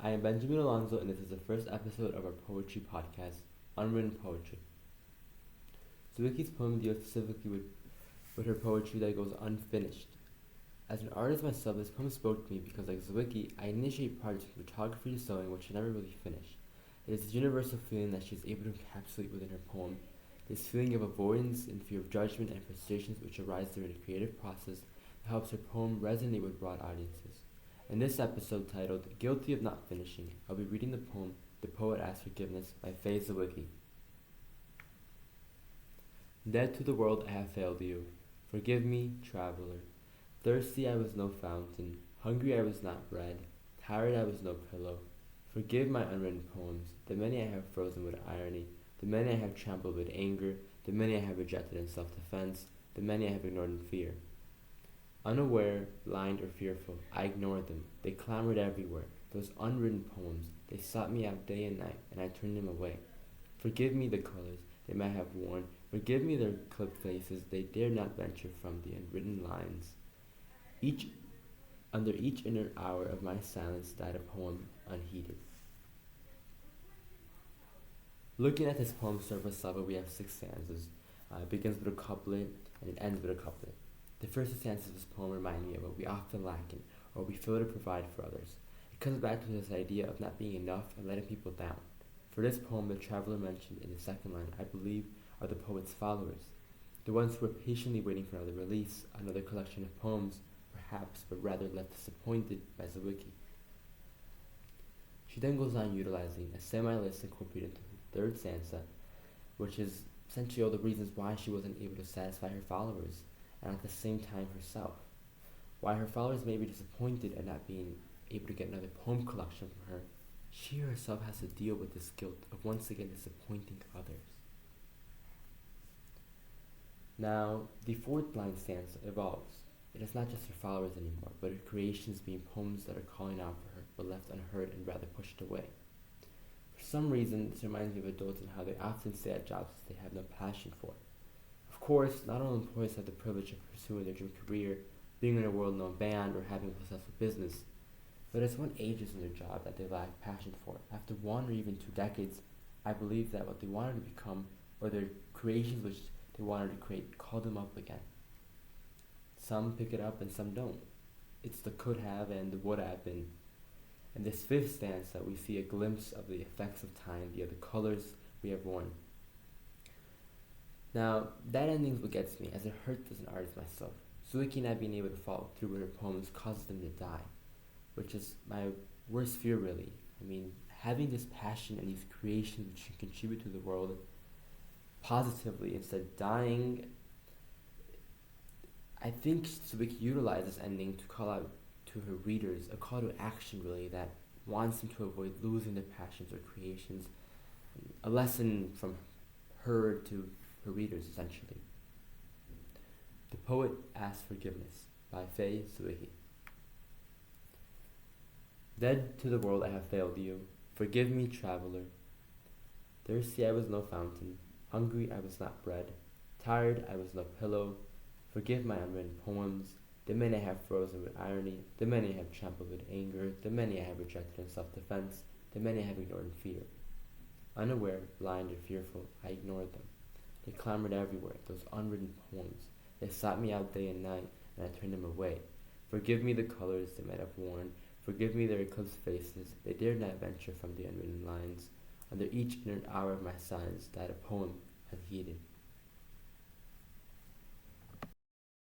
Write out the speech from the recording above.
I am Benjamin Alonso, and this is the first episode of our poetry podcast, Unwritten Poetry. Zwicky's poem deals specifically with her poetry that goes unfinished. As an artist myself, this poem spoke to me because, like Zwicky, I initiate projects from photography to sewing which I never really finish. It is this universal feeling that she is able to encapsulate within her poem, this feeling of avoidance and fear of judgment and frustrations which arise during the creative process that helps her poem resonate with broad audiences. In this episode titled Guilty of Not Finishing, I'll be reading the poem The Poet Asks Forgiveness by Zwicky. Dead to the world I have failed you. Forgive me, traveler. Thirsty I was no fountain, hungry I was not bread, tired I was no pillow. Forgive my unwritten poems, the many I have frozen with irony, the many I have trampled with anger, the many I have rejected in self-defense, the many I have ignored in fear. Unaware, blind, or fearful, I ignored them. They clamored everywhere. Those unwritten poems, they sought me out day and night, and I turned them away. Forgive me the colors they might have worn. Forgive me their clipped faces. They dared not venture from the unwritten lines. Under each inner hour of my silence died a poem unheeded. Looking at this poem surface level, we have 6 stanzas. It begins with a couplet, and it ends with a couplet. The first stanzas of this poem remind me of what we often lack in, or what we fail to provide for others. It comes back to this idea of not being enough and letting people down. For this poem, the traveler mentioned in the second line, I believe, are the poet's followers, the ones who are patiently waiting for another release, another collection of poems, perhaps, but rather left disappointed by Zwicky. She then goes on utilizing a semi-list incorporated into the third stanza, which is essentially all the reasons why she wasn't able to satisfy her followers, and at the same time herself. Why her followers may be disappointed at not being able to get another poem collection from her, she herself has to deal with this guilt of once again disappointing others. Now, the fourth line stanza evolves. It is not just her followers anymore, but her creations being poems that are calling out for her, but left unheard and rather pushed away. For some reason, this reminds me of adults and how they often stay at jobs they have no passion for. Of course, not all employees have the privilege of pursuing their dream career, being in a world-known band, or having a successful business. But as one ages in their job that they lack passion for, after 1 or even 2 decades, I believe that what they wanted to become, or their creations which they wanted to create, call them up again. Some pick it up and some don't. It's the could have and the would have been. In this fifth stanza, we see a glimpse of the effects of time via the colors we have worn. Now, that ending is what gets me, as it hurts as an artist myself. Zwicky not being able to follow through with her poems causes them to die, which is my worst fear, really. I mean, having this passion and these creations which can contribute to the world positively instead of dying, I think Zwicky utilized this ending to call out to her readers, a call to action, really, that wants them to avoid losing their passions or creations, a lesson from her to her readers, essentially. The Poet Asks Forgiveness by Zwicky. Dead to the world I have failed you. Forgive me, traveler. Thirsty I was no fountain. Hungry I was not bread. Tired I was no pillow. Forgive my unwritten poems. The many I have frozen with irony. The many I have trampled with anger. The many I have rejected in self-defense. The many I have ignored in fear. Unaware, blind, or fearful, I ignored them. They clamored everywhere, those unwritten poems. They sought me out day and night, and I turned them away. Forgive me the colors they might have worn. Forgive me their eclipsed faces. They dared not venture from the unwritten lines. Under each inner hour of my silence died a poem unheeded.